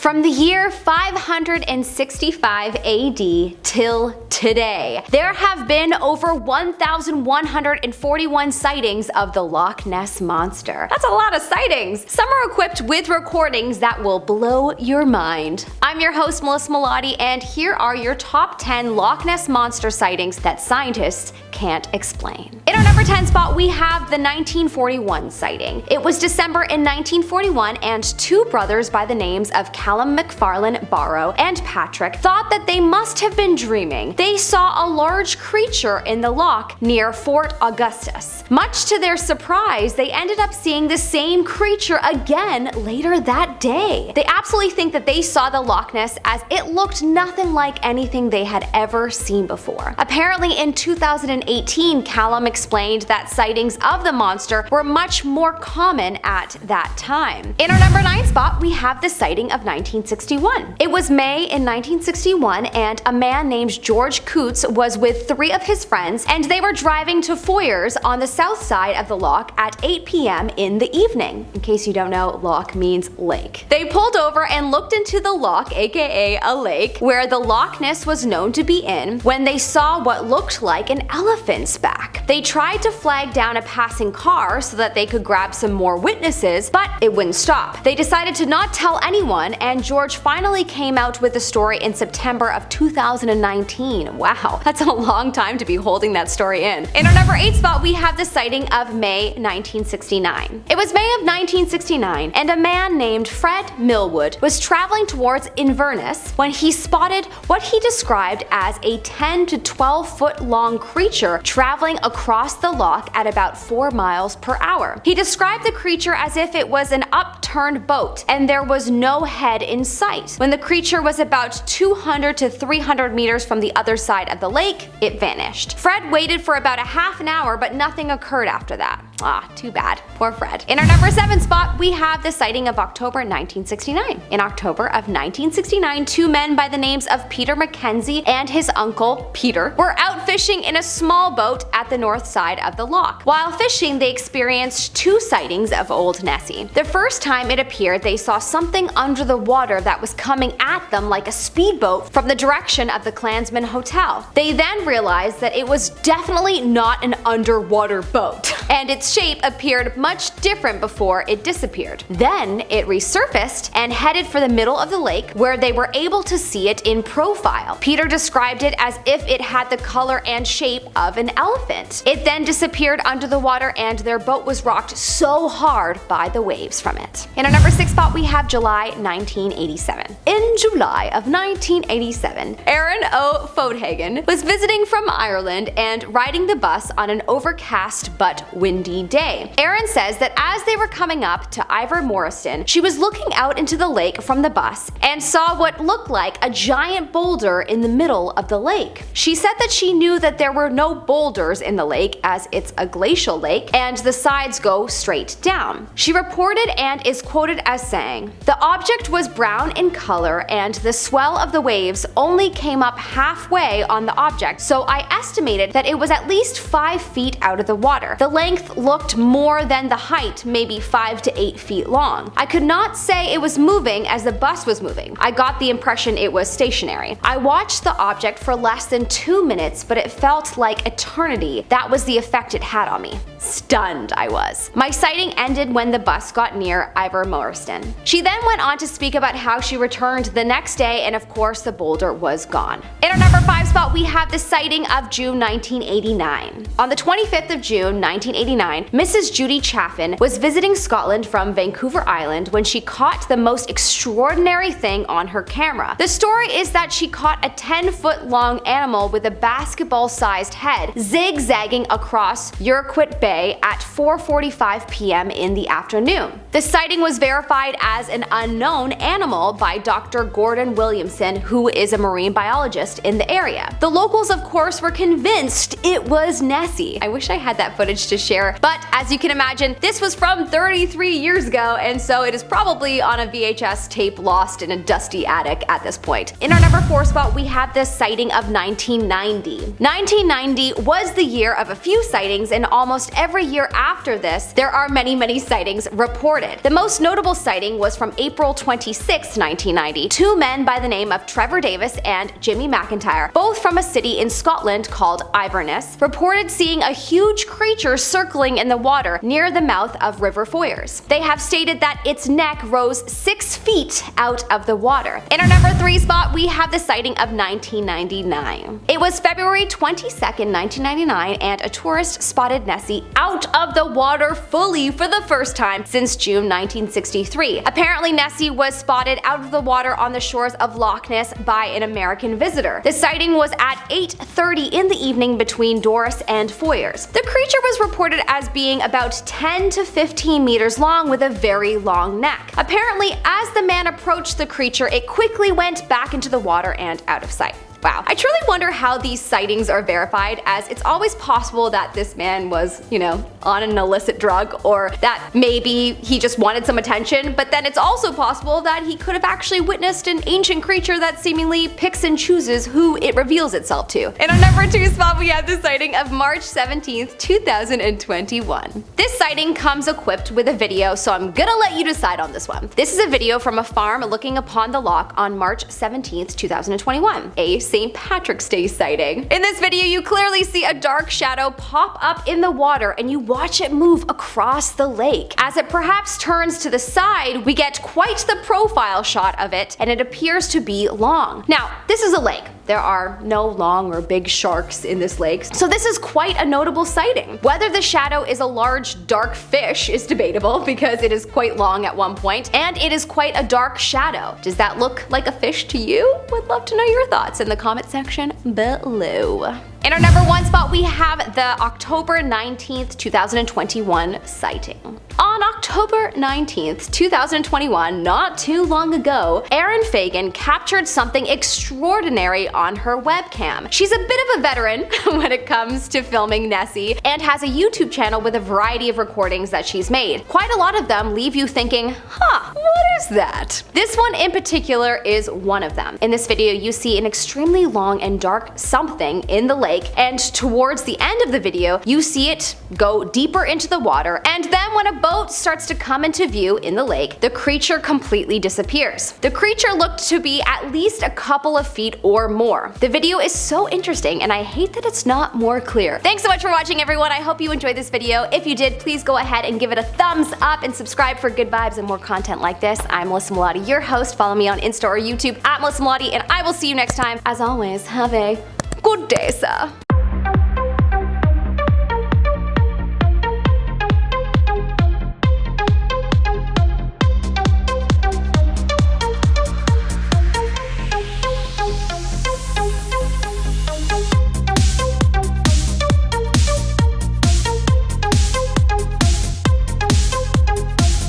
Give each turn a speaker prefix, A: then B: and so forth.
A: From the year 565 AD till today, there have been over 1,141 sightings of the Loch Ness Monster. That's a lot of sightings! Some are equipped with recordings that will blow your mind. I'm your host Melissa Melotti, and here are your top 10 Loch Ness Monster sightings that scientists can't explain. In our number 10 spot, we have the 1941 sighting. It was December in 1941, and two brothers by the names of Callum McFarlane Barrow and Patrick thought that they must have been dreaming. They saw a large creature in the loch near Fort Augustus. Much to their surprise, they ended up seeing the same creature again later that day. They absolutely think that they saw the Loch Ness as it looked nothing like anything they had ever seen before. Apparently in 2018, Callum explained that sightings of the monster were much more common at that time. In our number 9 spot, we have the sighting of 1961. It was May in 1961, and a man named George Coots was with 3 of his friends, and they were driving to Foyers on the south side of the loch at 8 p.m. in the evening. In case you don't know, loch means lake. They pulled over and looked into the loch, aka a lake, where the Loch Ness was known to be in, when they saw what looked like an elephant's back. They tried to flag down a passing car so that they could grab some more witnesses, but it wouldn't stop. They decided to not tell anyone, and George finally came out with the story in September of 2019. Wow, that's a long time to be holding that story in. In our number 8 spot, we have the sighting of May 1969. It was May of 1969, and a man named Fred Millwood was traveling towards Inverness when he spotted what he described as a 10 to 12 foot long creature traveling across the loch at about 4 miles per hour. He described the creature as if it was an upturned boat and there was no head in sight. When the creature was about 200 to 300 meters from the other side of the lake, it vanished. Fred waited for about a half an hour, but nothing occurred after that. Ah, too bad. Poor Fred. In our number 7 spot, we have the sighting of October 1969. In October of 1969, 2 men by the names of Peter Mackenzie and his uncle, Peter, were out fishing in a small boat at the north side of the loch. While fishing, they experienced 2 sightings of Old Nessie. The first time it appeared, they saw something under the water that was coming at them like a speedboat from the direction of the Clansman Hotel. They then realized that it was definitely not an underwater boat, and its shape appeared much different before it disappeared. Then it resurfaced and headed for the middle of the lake, where they were able to see it in profile. Peter described it as if it had the color and shape of an elephant. It then disappeared under the water, and their boat was rocked so hard by the waves from it. In our number 6 spot, we have July 1987. In July of 1987, Aaron O. Fodhagen was visiting from Ireland and riding the bus on an overcast but windy day. Aaron says that as they were coming up to Ivor Morriston, she was looking out into the lake from the bus and saw what looked like a giant boulder in the middle of the lake. She said that she knew that there were no boulders in the lake as it's a glacial lake and the sides go straight down. She reported and is quoted as saying, "The object was brown in color and the swell of the waves only came up halfway on the object, so I estimated that it was at least 5 feet out of the water. The length looked more than the height, maybe 5 to 8 feet long. I could not say it was moving as the bus was moving. I got the impression it was stationary. I watched the object for less than 2 minutes, but it felt like eternity. That was the effect it had on me. Stunned I was. My sighting ended when the bus got near Ivor Morriston." She then went on to speak about how she returned the next day, and of course the boulder was gone. In our number 5 spot, we have the sighting of June 1989. On the 25th of June 1989, Mrs. Judy Chaffin was visiting Scotland from Vancouver Island when she caught the most extraordinary thing on her camera. The story is that she caught a 10-foot long animal with a basketball-sized head zigzagging across Urquhart Bay at 4:45 p.m. in the afternoon. The sighting was verified as an unknown animal by Dr. Gordon Williamson, who is a marine biologist in the area. The locals, of course, were convinced it was Nessie. I wish I had that footage to share, but as you can imagine, this was from 33 years ago, and so it is probably on a VHS tape lost in a dusty attic at this point. In our number 4 spot, we have the sighting of 1990. 1990 was the year of a few sightings, and almost every year after this, there are many sightings reported. The most notable sighting was from April 26, 1990. Two men by the name of Trevor Davis and Jimmy McIntyre, both from a city in Scotland called Inverness, reported seeing a huge creature circling in the water near the mouth of River Foyers. They have stated that its neck rose 6 feet out of the water. In our number 3 spot, we have the sighting of 1999. It was February 22nd, 1999, and a tourist spotted Nessie out of the water fully for the first time since June 1963. Apparently, Nessie was spotted out of the water on the shores of Loch Ness by an American visitor. The sighting was at 8:30 in the evening between Doris and Foyers. The creature was reported as being about 10 to 15 meters long with a very long neck. Apparently, as the man approached the creature, it quickly went back into the water and out of sight. Wow. I truly wonder how these sightings are verified, as it's always possible that this man was, on an illicit drug, or that maybe he just wanted some attention, but then it's also possible that he could have actually witnessed an ancient creature that seemingly picks and chooses who it reveals itself to. In our number 2 spot, we have the sighting of March 17th, 2021. This sighting comes equipped with a video, so I'm gonna let you decide on this one. This is a video from a farm looking upon the loch on March 17th, 2021. A St. Patrick's Day sighting. In this video, you clearly see a dark shadow pop up in the water and you watch it move across the lake. As it perhaps turns to the side, we get quite the profile shot of it, and it appears to be long. Now, this is a lake. There are no long or big sharks in this lake, so this is quite a notable sighting. Whether the shadow is a large dark fish is debatable, because it is quite long at one point, and it is quite a dark shadow. Does that look like a fish to you? Would love to know your thoughts in the comment section below. In our number 1 spot, we have the October 19th, 2021 sighting. On October 19th, 2021, not too long ago, Erin Fagan captured something extraordinary on her webcam. She's a bit of a veteran when it comes to filming Nessie, and has a YouTube channel with a variety of recordings that she's made. Quite a lot of them leave you thinking, what is that? This one in particular is one of them. In this video, you see an extremely long and dark something in the lake, and towards the end of the video, you see it go deeper into the water, and then when a boat starts to come into view in the lake, the creature completely disappears. The creature looked to be at least a couple of feet or more. The video is so interesting, and I hate that it's not more clear. Thanks so much for watching, everyone. I hope you enjoyed this video. If you did, please go ahead and give it a thumbs up and subscribe for good vibes and more content like this. I'm Melissa Melotti, your host. Follow me on Insta or YouTube at Melissa Melotti, and I will see you next time. As always, have a good day, sir.